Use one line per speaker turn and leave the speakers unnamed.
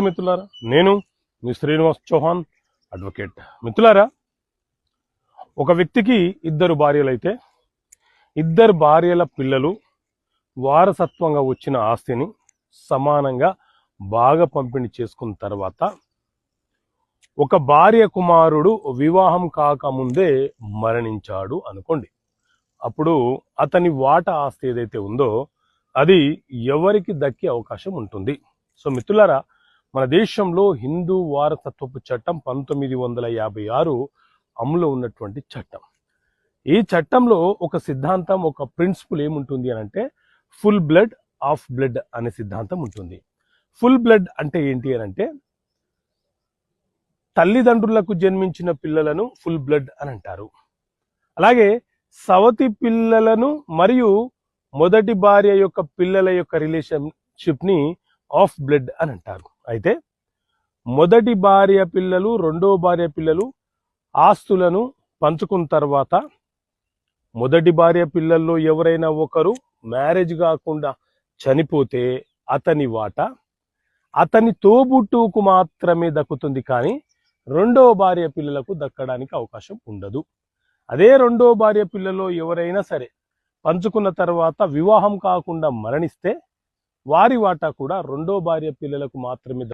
మిత్రులారా, నేను మీ శ్రీనివాస్ చౌహాన్ అడ్వకేట్. మిత్రులారా, ఒక వ్యక్తికి ఇద్దరు భార్యలైతే ఇద్దరు భార్యల పిల్లలు వారసత్వంగా వచ్చిన ఆస్తిని సమానంగా బాగా పంపిణీ చేసుకున్న తర్వాత ఒక భార్య కుమారుడు వివాహం కాకముందే మరణించాడు అనుకోండి. అప్పుడు అతని వాటా ఆస్తి ఏదైతే ఉందో అది ఎవరికి దక్కే అవకాశం ఉంటుంది. సో మిత్రులారా, మన దేశంలో హిందూ వారసత్వపు చట్టం 1956 అమలు ఉన్నటువంటి చట్టం. ఈ చట్టంలో ఒక సిద్ధాంతం, ఒక ప్రిన్సిపల్ ఏముంటుంది అని అంటే ఫుల్ బ్లడ్ ఆఫ్ బ్లడ్ అనే సిద్ధాంతం ఉంటుంది. ఫుల్ బ్లడ్ అంటే ఏంటి అని అంటే తల్లిదండ్రులకు జన్మించిన పిల్లలను ఫుల్ బ్లడ్ అని అంటారు. అలాగే సవతి పిల్లలను మరియు మొదటి భార్య యొక్క పిల్లల యొక్క రిలేషన్షిప్ని ఆఫ్ బ్లడ్ అని అంటారు. అయితే మొదటి భార్య పిల్లలు రెండో భార్య పిల్లలు ఆస్తులను పంచుకున్న తర్వాత మొదటి భార్య పిల్లల్లో ఎవరైనా ఒకరు మ్యారేజ్ కాకుండా చనిపోతే అతని వాటా అతని తోబుట్టువుకు మాత్రమే దక్కుతుంది, కానీ రెండో భార్య పిల్లలకు దక్కడానికి అవకాశం ఉండదు. అదే రెండో భార్య పిల్లలో ఎవరైనా సరే పంచుకున్న తర్వాత వివాహం కాకుండా మరణిస్తే వారి వాటా కూడా రెండో భార్య పిల్లలకు మాత్రమే